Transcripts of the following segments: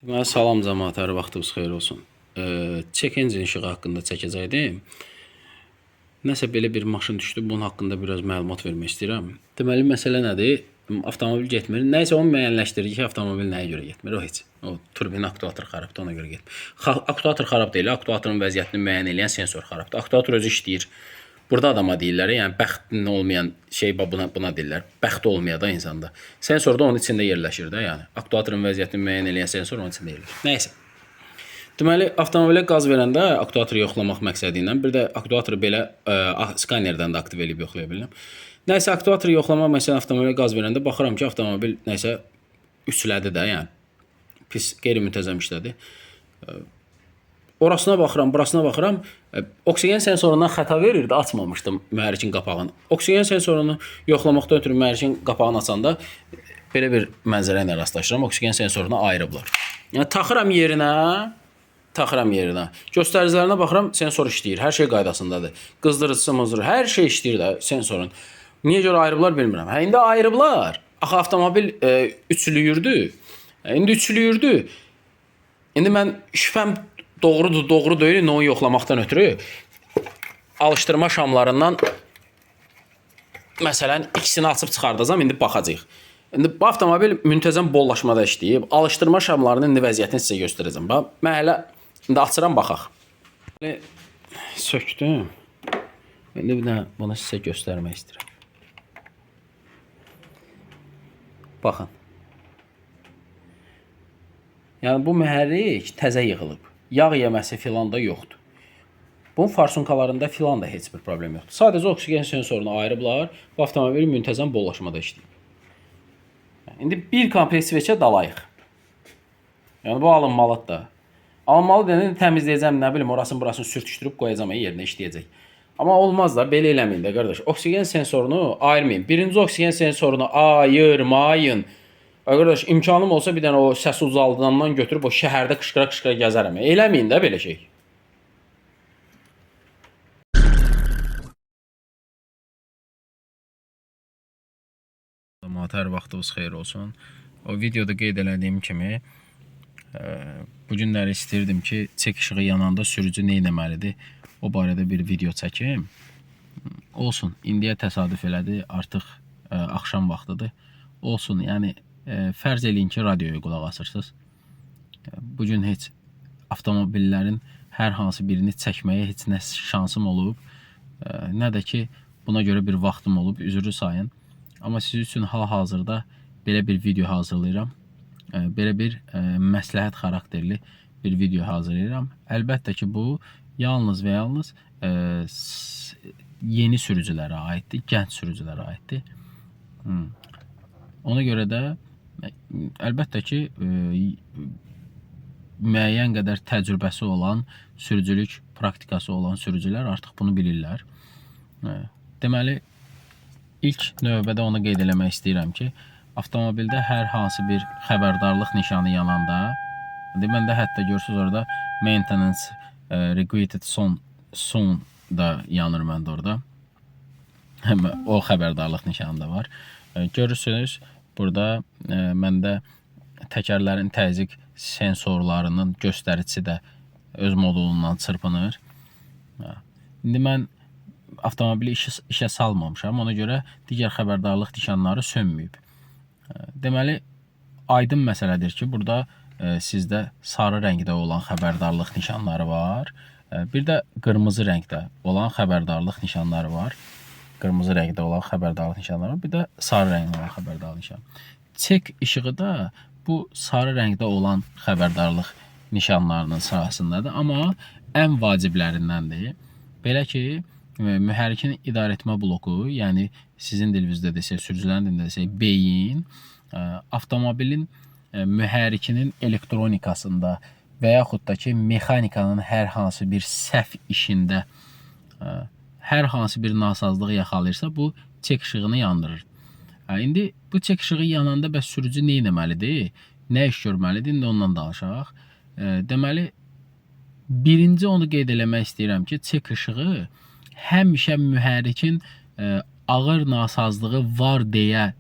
Deməli, salam cəmaət, hər vaxtınız xeyir olsun. Check engine işığı haqqında çəkəcəkdim. Nəsə belə bir maşın düşdü, bunun haqqında biraz məlumat vermək istəyirəm. Deməli, məsələ nədir? Avtomobil getmir. Nəysə onu müəyyənləşdirir ki, avtomobil nəyə görə getmir? O heç. O turbin aktuator xarabdır, ona görə getmir. Aktuator xarab deyil, aktuatorun vəziyyətini müəyyən edən sensor xarabdır. Aktuator özü işləyir. Burada adama deyirlər, yəni bəxtin olmayan şey buna deyirlər. Bəxt olmaya da insanda. Sensor da onun içində yerləşir də, yəni. Aktuatorun vəziyyətini müəyyən edən sensor onun içində yerləşir. Nəysə. Deməli, avtomobilə qaz verəndə aktuatoru yoxlamaq məqsədi ilə bir də aktuatoru belə skanerdən də aktiv edib yoxlaya bilirəm. Nəysə, aktuatoru yoxlamaq məsələn avtomobilə qaz verəndə baxıram ki, avtomobil nəsə üçlədi də, yəni pis, qeyri-müntəzəm işlədi. Orasına baxıram, burasına baxıram. Oksigen sensorundan xəta verirdi, açmamışdım mühərrikin qapağını. Oksigen sensorunu yoxlamaqdan ötürü mühərrikin qapağını açanda belə bir mənzərə ilə rastlaşıram. Oksigen sensorunu ayırıblar. Yəni taxıram yerinə. Göstəricilərinə baxıram, sensor işləyir. Hər şey qaydasındadır. Qızdırıcısı, mızdırıcısı, hər şey işləyir də sensorun. Niyə görə ayırıblar bilmirəm. Hə, indi ayırıblar. Axı avtomobil üçlüyürdü. İndi mən şübhəm doğru deyil, onu yoxlamaqdan ötürü alışdırma şamlarından məsələn ikisini açıb çıxardacağam, indi baxacağıq. İndi bu avtomobil müntəzəm bollaşmada işləyib. Alışdırma şamlarının indi vəziyyətini sizə göstərəcəm. Bax, mən hələ indi açıram, baxaq. Sökdüm. İndi bir də bunu sizə göstərmək istəyirəm. Baxın. Yəni bu mühərrik təzə yığılıb. Yağ yeməsi filan da yoxdur. Bunun farsunkalarında filan da heç bir problem yoxdur. Sadəcə oksigen sensorunu ayırıblar. Bu avtomobil müntəzəm bollaşmada işləyib. İndi bir kompleks sveçə dalayıq. Yəni bu alınmalıdır da. Alınmalı deyəndə təmizləyəcəm, nə bilim, burasını sürtüşdürüb qoyacam, yerinə işləyəcək. Amma olmaz da, belə eləməyin də qardaş. Oksigen sensorunu ayırmayın. Birinci oksigen sensorunu ayırmayın. Qardaş, imkanım olsa bir dənə o səs ucaldandan götürüb o şəhərdə qışqıra gəzərəm. Eləməyin də belə şey. Hər vaxtınız xeyir olsun. O videoda qeyd elədiyim kimi bu günləri istəyirdim ki, çek işığı yananda sürücü nə etməlidir? O barədə bir video çəkim. Olsun, indiyə təsadüf elədi, artıq axşam vaxtıdır. Olsun, yəni fərz eləyin ki, radioya qulaq asırsınız. Bugün heç avtomobillərin hər hansı birini çəkməyə heç nə şansım olub, nə də ki, buna görə bir vaxtım olub, üzrü sayın. Amma siz üçün hal-hazırda belə bir video hazırlayıram. Belə bir məsləhət xarakterli bir video hazırlayıram. Əlbəttə ki, bu yalnız və yalnız yeni sürücülərə aiddir, gənc sürücülərə aiddir. Ona görə də əlbəttə ki, müəyyən qədər təcrübəsi olan, sürücülük praktikası olan sürücülər artıq bunu bilirlər. Deməli, ilk növbədə onu qeyd eləmək istəyirəm ki, avtomobildə hər hansı bir xəbərdarlıq nişanı yananda, məndə hətta görürsünüz orada maintenance requited soon da yanır məndə orada. O xəbərdarlıq nişanı da var. Görürsünüz, burada məndə təkərlərin təzyiq sensorlarının göstəricisi də öz modulundan çırpınır. İndi mən avtomobili işə salmamışam, ona görə digər xəbərdarlıq nişanları sönməyib. Deməli, aydın məsələdir ki, burada sizdə sarı rəngdə olan xəbərdarlıq nişanları var. Bir də qırmızı rəngdə olan xəbərdarlıq nişanları var. Qırmızı rəngdə olan xəbərdarlıq nişanları var. Bir də sarı rəngdə olan xəbərdarlıq nişanları. Çek işığı da bu sarı rəngdə olan xəbərdarlıq nişanlarının sırasındadır. Amma ən vaciblərindəndir. Belə ki, mühərrikin idarəetmə bloku, yəni sizin dilinizdə desək, sürücülərin dilində desək, beyin, avtomobilin mühərrikinin elektronikasında və yaxud da ki, mexanikanın hər hansı bir səhv işində hər hansı bir nasazlıq yaxalayırsa, bu çek işığını yandırır. İndi bu çek işığı yananda bəs sürücü nə etməlidir? Nə iş görməlidir? İndi ondan danışaq. Deməli, birinci onu qeyd eləmək istəyirəm ki, çek işığı həmişə mühərrikin ağır nasazlığı var deyə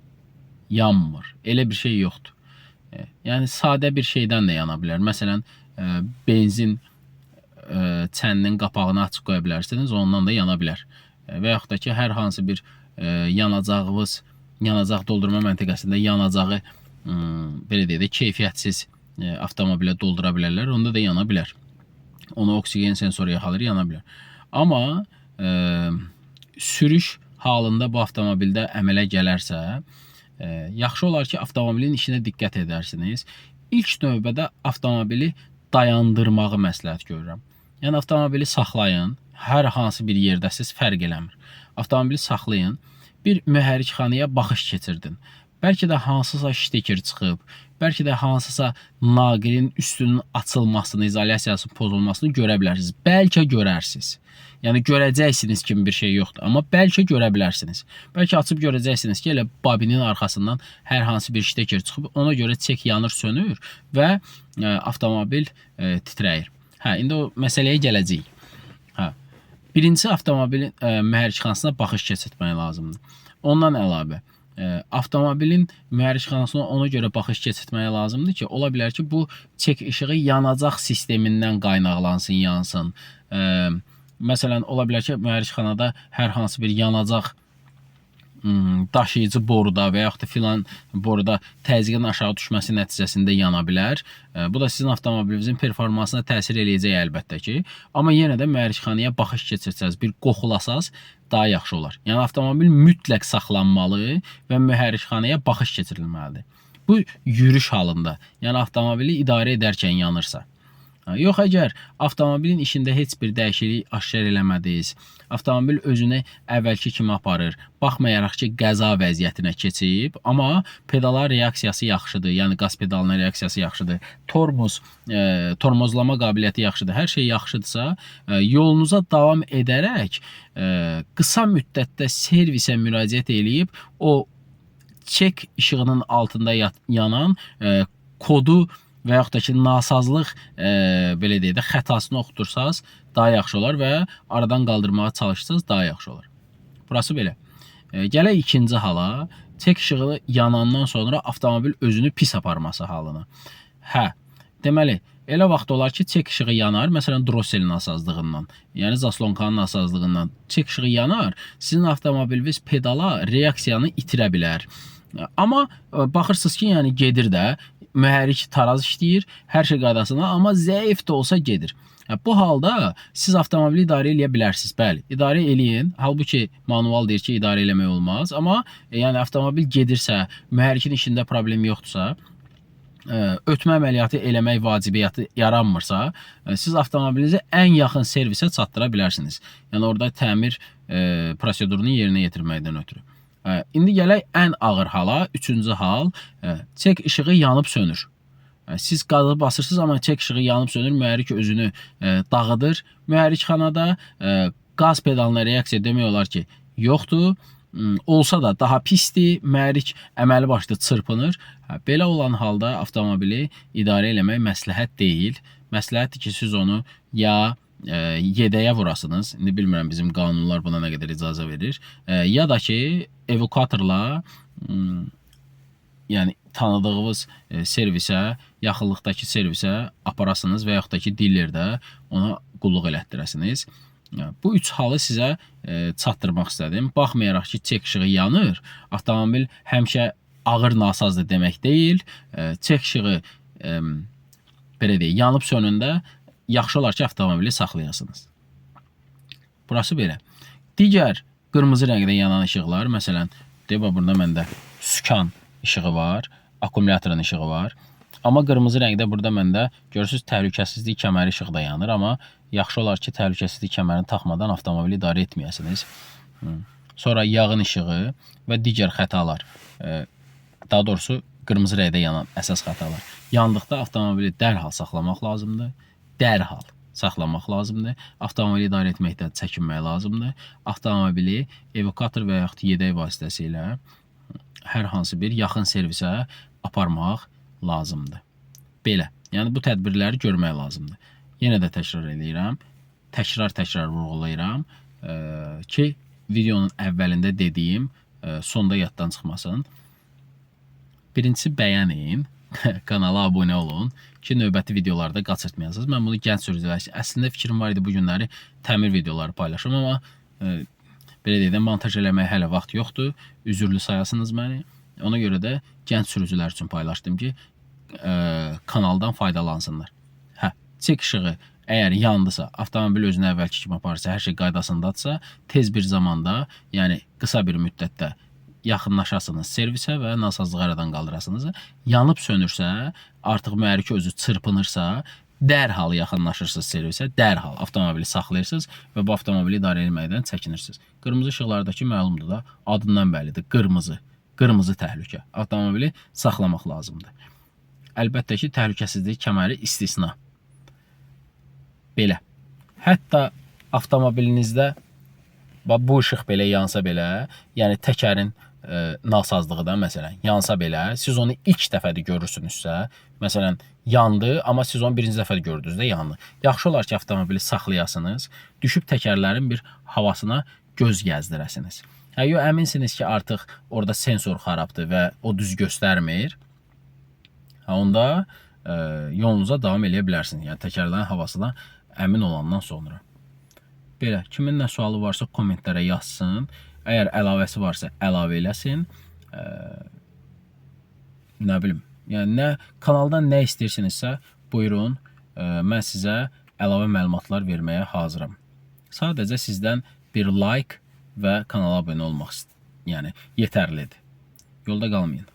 yanmır. Elə bir şey yoxdur. Yəni sadə bir şeydən də yana bilər. Məsələn, benzin çəninin qapağını açıq qoya bilərsiniz, ondan da yana bilər. Və yaxud da ki, hər hansı bir yanacaq doldurma məntəqəsində yanacağı belə deyək də keyfiyyətsiz avtomobilə doldura bilərlər, onda da yana bilər. Onu oksigen sensoru yaxalayır, yana bilər. Amma sürüş halında bu avtomobildə əmələ gələrsə, yaxşı olar ki, avtomobilin işinə diqqət edərsiniz. İlk növbədə avtomobili dayandırmağı məsləhət görürəm. Yəni avtomobili saxlayın, hər hansı bir yerdəsiz, fərq eləmir. Avtomobili saxlayın, bir mühərrikxanaya baxış keçirdin. Bəlkə də hansısa şteker çıxıb, bəlkə də hansısa naqilin üstünün açılmasını, izolyasiyasının pozulmasını görə bilərsiniz. Bəlkə görərsiniz. Yəni görəcəksiniz kimi bir şey yoxdur, amma bəlkə görə bilərsiniz. Bəlkə açıb görəcəksiniz ki, elə babinin arxasından hər hansı bir şteker çıxıb, ona görə çek yanır, sönür və avtomobil titrəyir. İndi o məsələyə gələcəyik. Birincisi avtomobilin mühərrikxanasına baxış keçirtmək lazımdır. Ondan əlavə avtomobilin mühərrikxanasına ona görə baxış keçirtmək lazımdır ki, ola bilər ki, bu çek işığı yanacaq sistemindən qaynaqlansın, yansın. Məsələn, ola bilər ki, mühərrikxanada hər hansı bir yanacaq daşıyıcı boruda və yaxud da filan boruda təzyiqin aşağı düşməsi nəticəsində yana bilər. Bu da sizin avtomobilinizin performansına təsir eləyəcək əlbəttə ki. Amma yenə də mühərrikxanaya baxış keçirsəz, bir qoxulasaz daha yaxşı olar. Yəni avtomobil mütləq saxlanmalı və mühərrikxanaya baxış keçirilməlidir. Bu yürüş halında, yəni avtomobili idarə edərkən yanırsa. Yox, əgər avtomobilin işində heç bir dəyişiklik aşkar eləmədiniz, avtomobil özünü əvvəlki kimi aparır, baxmayaraq ki, qəza vəziyyətinə keçib, amma pedala reaksiyası yaxşıdır, yəni qaz pedalına reaksiyası yaxşıdır, tormozlama qabiliyyəti yaxşıdır, hər şey yaxşıdırsa, yolunuza davam edərək qısa müddətdə servisə müraciət eləyib, o çek işığının altında yanan kodu və yaxud da ki, nasazlıq belə deyək də xətasını oxutursanız daha yaxşı olar və aradan qaldırmağa çalışsanız daha yaxşı olar. Burası belə. Gələk ikinci hala, çek işığı yanandan sonra avtomobil özünü pis aparması halına. Deməli, elə vaxt olar ki, çek işığı yanar, məsələn, drosselin nasazlığından, yəni zaslonkanın nasazlığından çek işığı yanar, sizin avtomobiliniz pedala reaksiyanı itirə bilər. Amma baxırsınız ki, yəni gedir də, mühərrik taraz işləyir, hər şey qaydasında, amma zəif də olsa gedir. Bu halda siz avtomobili idarə eləyə bilərsiniz. Bəli, idarə eləyin. Halbuki manual deyir ki, idarə eləmək olmaz. Amma yəni avtomobil gedirsə, mühərrikin işində problem yoxdursa, ötmə əməliyyatı eləmək vacibiyyəti yaranmırsa, siz avtomobilinizi ən yaxın servisə çatdıra bilərsiniz. Yəni orada təmir prosedurunu yerinə yetirməkdən ötürü. İndi gələk ən ağır hala, üçüncü hal, çek işığı yanıb sönür. Siz qazı basırsınız, amma çek işığı yanıb sönür, mühərrik özünü dağıdır. Mühərrikxanada qaz pedalına reaksiya demək olar ki, yoxdur. Olsa da daha pisdir, mühərrik əməli başda çırpınır. Belə olan halda avtomobili idarə eləmək məsləhət deyil. Məsləhətdir ki, siz onu ya yedəyə vurasınız. İndi bilmirəm bizim qanunlar buna nə qədər icazə verir. Ya da ki, evakuatorla yəni tanıdığınız servisə, yaxınlıqdakı servisə aparasınız və yaxud da ki, dillerdə ona qulluq elətdirəsiniz. Bu üç halı sizə çatdırmaq istədim. Baxmayaraq ki, çek işığı yanır, avtomobil həmişə ağır nasazdır demək deyil. Çek işığı belə deyək, yanıb sönündə yaxşı olar ki, avtomobili saxlayasınız. Burası belə. Digər qırmızı rəngdə yanan işıqlar, məsələn, burada məndə sükan işığı var, akkumulyatorun işığı var. Amma qırmızı rəngdə burada məndə görürsünüz təhlükəsizlik kəməri işığı da yanır, amma yaxşı olar ki, təhlükəsizlik kəmərini taxmadan avtomobili idarə etməyəsiniz. Sonra yağın işığı və digər xətalar, daha doğrusu qırmızı rəngdə yanan əsas xətalar. Yandıqda avtomobili dərhal saxlamaq lazımdır. Dərhal saxlamaq lazımdır. Avtomobili idarə etməkdən çəkinmək lazımdır. Avtomobili evakuator və yaxud yedək vasitəsilə hər hansı bir yaxın servisə aparmaq lazımdır. Belə. Yəni bu tədbirləri görmək lazımdır. Yenə də təkrar edirəm. Təkrar vurğulayıram ki, videonun əvvəlində dediyim sonda yaddan çıxmasın. Birincisi bəyənin, kanala abunə olun ki, növbəti videolarda qaçırtmayasınız. Mən bunu gənc sürücülər üçün əslində fikrim var idi bu günləri təmir videoları paylaşım, amma belə deyək də montaj eləməyə hələ vaxt yoxdur. Üzürlü sayasınız məni. Ona görə də gənc sürücülər üçün paylaşdım ki, kanaldan faydalansınlar. Çek işığı əgər yandısa, avtomobil özünü əvvəlki kimi aparırsa, hər şey qaydasındadırsa, tez bir zamanda, yəni qısa bir müddətdə yaxınlaşasınız servisə və nasazlığı aradan qaldırasınız. Yanıb sönürsə, artıq mühərrik özü çırpınırsa, dərhal yaxınlaşırsınız servisə, dərhal avtomobili saxlayırsınız və bu avtomobili idarə etməkdən çəkinirsiniz. Qırmızı işıqlardakı məlumdur da, adından bəllidir, qırmızı. Qırmızı təhlükə. Avtomobili saxlamaq lazımdır. Əlbəttə ki, təhlükəsizlik kəməri istisna. Belə. Hətta avtomobilinizdə bu işıq belə yansa belə, yəni təkərin nasazlığı da məsələn yansa belə, siz onu ilk dəfədə görürsünüzsə, məsələn yandı, amma siz onu birinci dəfədə gördünüzdə yandı. Yaxşı olar ki, avtomobili saxlayasınız, düşüb təkərlərin bir havasına göz gəzdirəsiniz. Əminsiniz ki, artıq orada sensor xarabdır və o düz göstərmir. Onda yolunuza davam edə bilərsiniz. Yəni təkərlərin havasına əmin olandan sonra. Belə, kimin nə sualı varsa kommentlərə yazsın. Əgər əlavəsi varsa əlavə eləsin. Nə bilim, yəni kanaldan nə istəyirsinizsə buyurun. Mən sizə əlavə məlumatlar verməyə hazıram. Sadəcə sizdən bir like və kanala abunə olmaq yetərlidir. Yolda qalmayın.